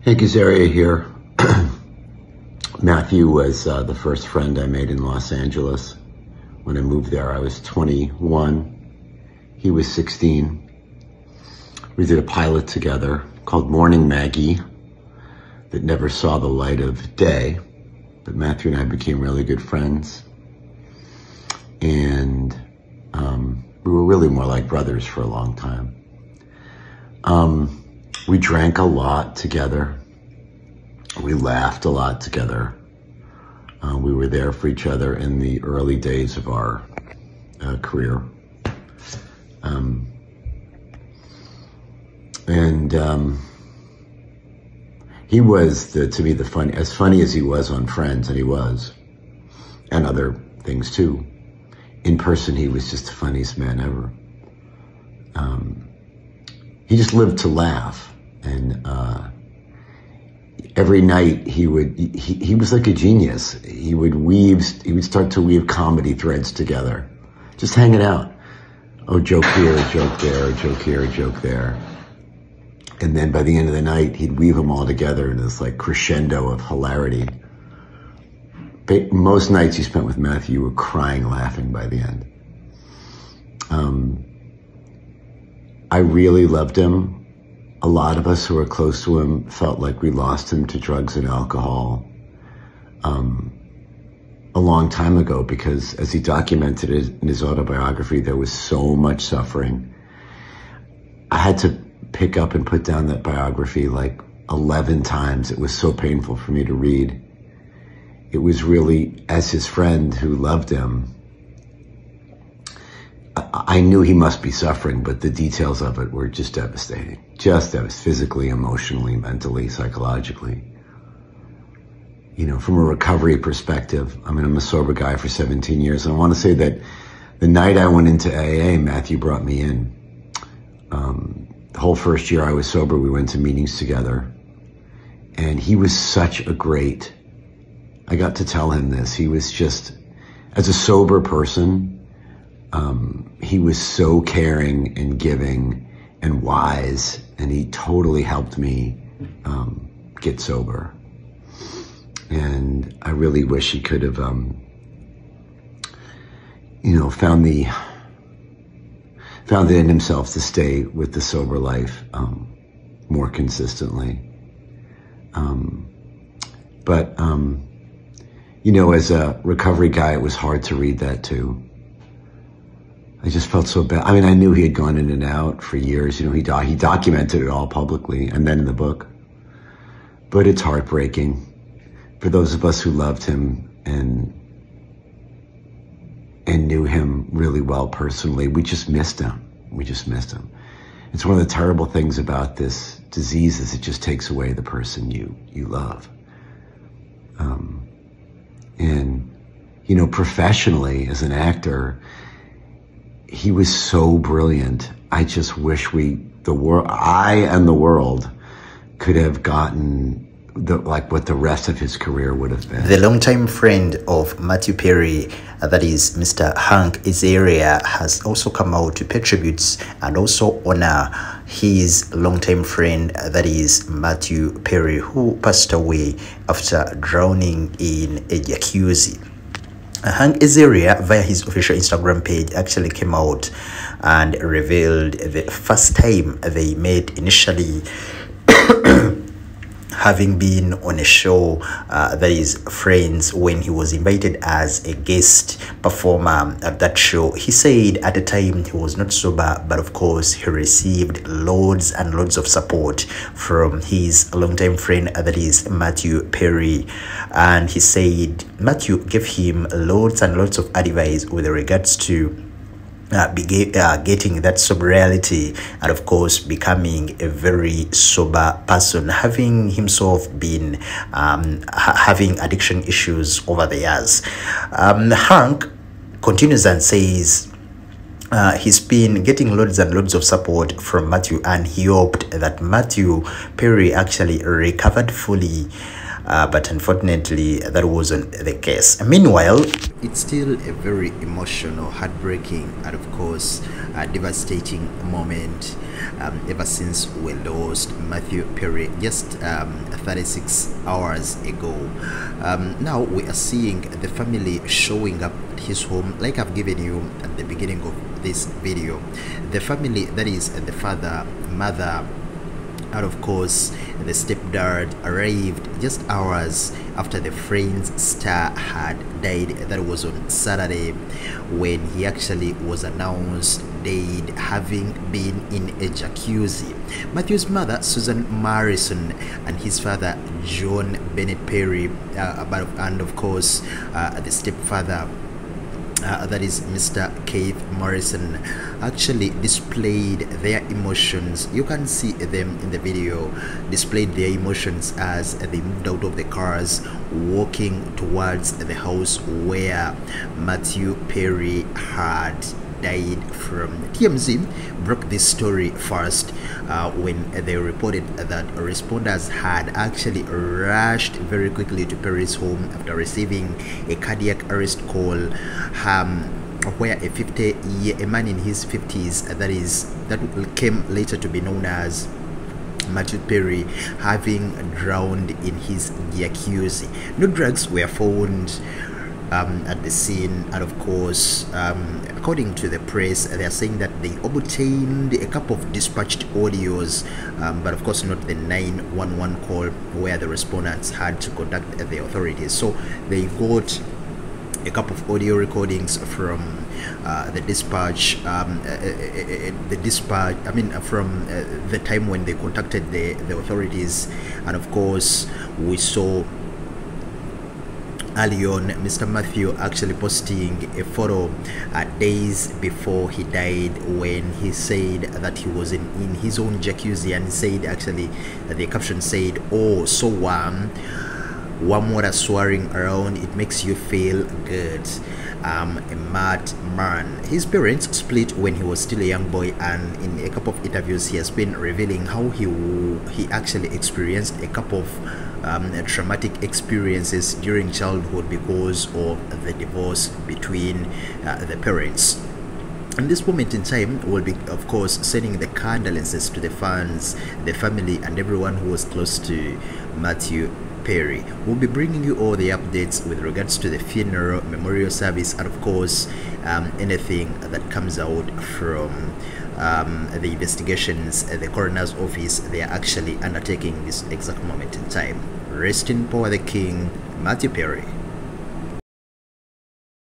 Hey, Azaria here. Matthew was the first friend I made in Los Angeles. When I moved there, I was 21. He was 16. We did a pilot together called Morning Maggie that never saw the light of day. But Matthew and I became really good friends. And we were really more like brothers for a long time. We drank a lot together. We laughed a lot together. We were there for each other in the early days of our career. He was, to me, as funny as he was on Friends, and he was, and other things too. In person, he was just the funniest man ever. He just lived to laugh, and every night he was like a genius. He would start to weave comedy threads together, just hanging out. Oh, joke here, joke there, joke here, joke there. And then by the end of the night, he'd weave them all together in this like crescendo of hilarity. Most nights you spent with Matthew, you were crying, laughing by the end. I really loved him. A lot of us who were close to him felt like we lost him to drugs and alcohol a long time ago, because as he documented it in his autobiography, there was so much suffering. I had to pick up and put down that biography like 11 times. It was so painful for me to read. It was really, as his friend who loved him, I knew he must be suffering, but the details of it were just devastating. Just physically, emotionally, mentally, psychologically. You know, from a recovery perspective, I mean, I'm a sober guy for 17 years. And I want to say that the night I went into AA, Matthew brought me in. The whole first year I was sober, we went to meetings together. And he was such a great, I got to tell him this, he was just, as a sober person, he was so caring and giving and wise, and he totally helped me get sober. And I really wish he could have, found it in himself to stay with the sober life more consistently. As a recovery guy, it was hard to read that too. I just felt so bad. I mean, I knew he had gone in and out for years. You know, he documented it all publicly and then in the book. But it's heartbreaking for those of us who loved him and knew him really well personally. We just missed him. It's one of the terrible things about this disease is it just takes away the person you love. Professionally as an actor, he was so brilliant. I just wish I and the world could have gotten what the rest of his career would have been. The longtime friend of Matthew Perry, that is Mr. Hank Azaria, has also come out to pay tributes and also honor his longtime friend, that is Matthew Perry, who passed away after drowning in a jacuzzi. Hank Azaria, via his official Instagram page, actually came out and revealed the first time they met initially, having been on a show that is Friends, when he was invited as a guest performer at that show. He said at the time he was not sober, but of course he received loads and loads of support from his longtime friend, that is Matthew Perry. And he said Matthew gave him loads and loads of advice with regards to getting that sobriety and of course becoming a very sober person, having himself been having addiction issues over the years. Hank continues and says he's been getting loads and loads of support from Matthew, and he hoped that Matthew Perry actually recovered fully but unfortunately that wasn't the case. Meanwhile, it's still a very emotional, heartbreaking, and of course devastating moment ever since we lost Matthew Perry just 36 hours ago. Now we are seeing the family showing up at his home, like I've given you at the beginning of this video. The family, that is the father, mother, and of course the stepdad, arrived just hours after the Friends star had died. That was on Saturday, when he actually was announced dead, having been in a jacuzzi. Matthew's mother, Susan Morrison, and his father, John Bennett Perry, and of course the stepfather, that is Mr. Keith Morrison, actually displayed their emotions. You can see them in the video, displayed their emotions as they moved out of the cars, walking towards the house where Matthew Perry had died from. TMZ broke this story first when they reported that responders had actually rushed very quickly to Perry's home after receiving a cardiac arrest call, where a man in his 50s, that came later to be known as Matthew Perry, having drowned in his jacuzzi. No drugs were found at the scene, and of course according to the press, they are saying that they obtained a couple of dispatched audios, but of course not the 911 call where the respondents had to contact the authorities. So they got a couple of audio recordings from the dispatch, from the time when they contacted the authorities. And of course we saw early on Mr. Matthew actually posting a photo days before he died, when he said that he was in his own jacuzzi, and he said, actually the caption said, "Oh, so warm water swirling around, it makes you feel good. A mad man." His parents split when he was still a young boy, and in a couple of interviews he has been revealing how he actually experienced a couple of traumatic experiences during childhood because of the divorce between the parents. In this moment in time, we'll be of course sending the condolences to the fans, the family, and everyone who was close to Matthew Perry. We'll be bringing you all the updates with regards to the funeral, memorial service, and of course anything that comes out from the investigations at the coroner's office they are actually undertaking this exact moment in time. Rest in power the King, Matthew Perry.